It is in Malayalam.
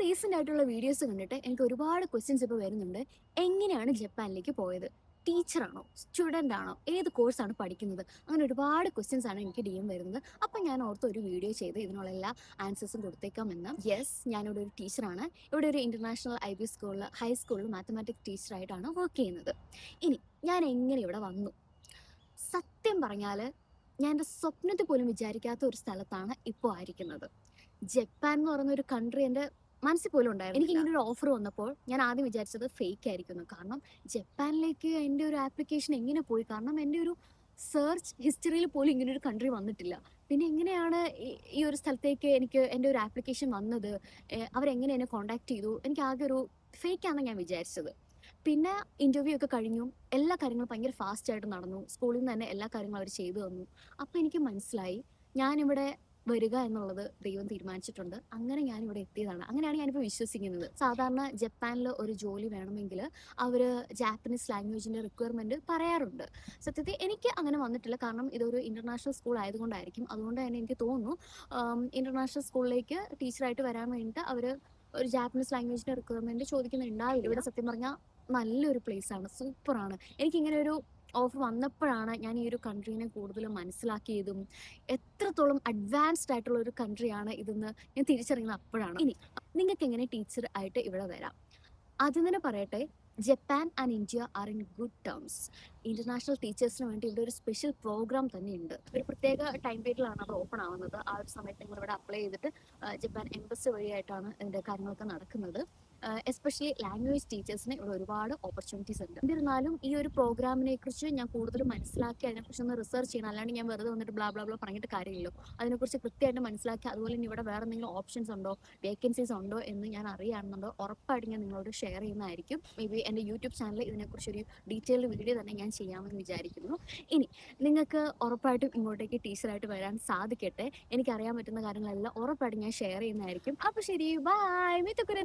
റീസെന്റ് ആയിട്ടുള്ള വീഡിയോസ് കണ്ടിട്ട് എനിക്ക് ഒരുപാട് ക്വസ്റ്റ്യൻസ് ഇപ്പോൾ വരുന്നുണ്ട്. എങ്ങനെയാണ് ജപ്പാനിലേക്ക് പോയത്? ടീച്ചറാണോ, സ്റ്റുഡൻ്റ് ആണോ, ഏത് കോഴ്സാണ് പഠിക്കുന്നത്? അങ്ങനെ ഒരുപാട് ക്വസ്റ്റ്യൻസ് ആണ് എനിക്ക് DM വരുന്നത്. അപ്പം ഞാൻ ഓർത്ത് ഒരു വീഡിയോ ചെയ്ത് ഇതിനുള്ള എല്ലാ ആൻസേഴ്സും കൊടുത്തേക്കാമെന്ന്. യെസ്, ഞാനിവിടെ ഒരു ടീച്ചറാണ്. ഇവിടെ ഒരു ഇന്റർനാഷണൽ IB സ്കൂളിൽ ഹൈസ്കൂളിൽ മാത്തമാറ്റിക്സ് ടീച്ചറായിട്ടാണ് വർക്ക് ചെയ്യുന്നത്. ഇനി ഞാൻ എങ്ങനെ ഇവിടെ വന്നു? സത്യം പറഞ്ഞാൽ ഞാൻ എൻ്റെ സ്വപ്നത്തിൽ പോലും വിചാരിക്കാത്ത ഒരു സ്ഥലത്താണ് ഇപ്പോൾ ആയിരിക്കുന്നത്. ജപ്പാൻ എന്ന് പറയുന്ന ഒരു കൺട്രി എൻ്റെ മനസ്സിൽ പോലും ഉണ്ടായിരുന്നു. എനിക്ക് ഇങ്ങനെ ഒരു ഓഫർ വന്നപ്പോൾ ഞാൻ ആദ്യം വിചാരിച്ചത് ഫേക്ക് ആയിരിക്കുന്നു. കാരണം ജപ്പാനിലേക്ക് എൻ്റെ ഒരു ആപ്ലിക്കേഷൻ എങ്ങനെ പോയി? കാരണം എൻ്റെ ഒരു സെർച്ച് ഹിസ്റ്ററിയിൽ പോലും ഇങ്ങനെ ഒരു കൺട്രി വന്നിട്ടില്ല. പിന്നെ എങ്ങനെയാണ് ഈ ഒരു സ്ഥലത്തേക്ക് എനിക്ക് എൻ്റെ ഒരു ആപ്ലിക്കേഷൻ വന്നത്? അവരെങ്ങനെ എന്നെ കോൺടാക്ട് ചെയ്തു? എനിക്ക് ആകെ ഒരു ഫേക്കാണെന്ന് ഞാൻ വിചാരിച്ചത്. പിന്നെ ഇന്റർവ്യൂ ഒക്കെ കഴിഞ്ഞു. എല്ലാ കാര്യങ്ങളും ഭയങ്കര ഫാസ്റ്റ് ആയിട്ട് നടന്നു. സ്കൂളിൽ നിന്ന് തന്നെ എല്ലാ കാര്യങ്ങളും അവർ ചെയ്തു തന്നു. അപ്പോൾ എനിക്ക് മനസ്സിലായി ഞാനിവിടെ വരിക എന്നുള്ളത് ദൈവം തീരുമാനിച്ചിട്ടുണ്ട്. അങ്ങനെ ഞാനിവിടെ എത്തിയതാണ്. അങ്ങനെയാണ് ഞാനിപ്പോൾ വിശ്വസിക്കുന്നത്. സാധാരണ ജപ്പാനിൽ ഒരു ജോലി വേണമെങ്കിൽ അവർ ജാപ്പനീസ് ലാംഗ്വേജിൻ്റെ റിക്വയർമെൻറ്റ് പറയാറുണ്ട്. സത്യത്തിൽ എനിക്ക് അങ്ങനെ വന്നിട്ടില്ല. കാരണം ഇതൊരു ഇൻ്റർനാഷണൽ സ്കൂൾ ആയതുകൊണ്ടായിരിക്കും. അതുകൊണ്ട് തന്നെ എനിക്ക് തോന്നുന്നു ഇൻ്റർനാഷണൽ സ്കൂളിലേക്ക് ടീച്ചറായിട്ട് വരാൻ വേണ്ടിയിട്ട് അവർ ഒരു ജാപ്പനീസ് ലാംഗ്വേജിൻ്റെ റിക്വയർമെൻറ്റ് ചോദിക്കുന്നുണ്ടാവില്ല. ഇവിടെ സത്യം പറഞ്ഞാൽ നല്ലൊരു പ്ലേസാണ്, സൂപ്പറാണ്. എനിക്കിങ്ങനെ ഒരു ഓഫർ വന്നപ്പോഴാണ് ഞാൻ ഈ ഒരു കൺട്രീനെ കൂടുതലും മനസ്സിലാക്കിയതും എത്രത്തോളം അഡ്വാൻസ്ഡ് ആയിട്ടുള്ള ഒരു കൺട്രിയാണ് ഇതെന്ന് ഞാൻ തിരിച്ചറിയുന്നത് അപ്പോഴാണ്. ഇനി നിങ്ങൾക്ക് എങ്ങനെ ടീച്ചർ ആയിട്ട് ഇവിടെ വരാം? ആദ്യം തന്നെ പറയട്ടെ, Japan and India are in good terms. International ടീച്ചേഴ്സിന് വേണ്ടി ഇവിടെ ഒരു സ്പെഷ്യൽ പ്രോഗ്രാം തന്നെയുണ്ട്. ഒരു പ്രത്യേക ടൈം പീരീഡിലാണ് അത് ഓപ്പൺ ആവുന്നത്. ആ ഒരു സമയത്ത് നിങ്ങൾ ഇവിടെ അപ്ലൈ ചെയ്തിട്ട് ജപ്പാൻ എംബസി വഴിയായിട്ടാണ് ഇതിൻ്റെ കാര്യങ്ങളൊക്കെ നടക്കുന്നത്. എസ്പെഷ്യലി ലാംഗ്വേജ് ടീച്ചേഴ്സിന് ഇവിടെ ഒരുപാട് ഓപ്പർച്യൂണിറ്റീസ് ഉണ്ട്. എന്നിരുന്നാലും ഈ ഒരു പ്രോഗ്രാമിനെ കുറിച്ച് ഞാൻ കൂടുതൽ മനസ്സിലാക്കി അതിനെക്കുറിച്ച് ഒന്ന് റിസർച്ച് ചെയ്യണം. അല്ലാണ്ട് ഞാൻ വെറുതെ വന്നിട്ട് ബ്ലാ ബ്ലാ ബ്ലാ പറഞ്ഞിട്ട് കാര്യമില്ലല്ലോ. അതിനെക്കുറിച്ച് കൃത്യമായിട്ട് മനസ്സിലാക്കി അതുപോലെ തന്നെ ഇവിടെ വേറെ എന്തെങ്കിലും ഓപ്ഷൻസ് ഉണ്ടോ, വേക്കൻസീസ് ഉണ്ടോ എന്ന് ഞാൻ അറിയുകയാണെന്നുണ്ടോ ഉറപ്പായിട്ട് ഞാൻ നിങ്ങളോട് ഷെയർ ചെയ്യുന്നതായിരിക്കും. മേ ബി എൻ്റെ യൂട്യൂബ് ചാനലിൽ ഇതിനെക്കുറിച്ചൊരു ഡീറ്റെയിൽഡ് വീഡിയോ തന്നെ ഞാൻ ചെയ്യാമെന്ന് വിചാരിക്കുന്നു. ഇനി നിങ്ങൾക്ക് ഉറപ്പായിട്ടും ഇങ്ങോട്ടേക്ക് ടീച്ചറായിട്ട് വരാൻ സാധിക്കട്ടെ. എനിക്കറിയാൻ പറ്റുന്ന കാര്യങ്ങളെല്ലാം ഉറപ്പായിട്ടും ഞാൻ ഷെയർ ചെയ്യുന്നതായിരിക്കും. അപ്പോൾ ശരി, ബൈ. മീ തൊക്കെ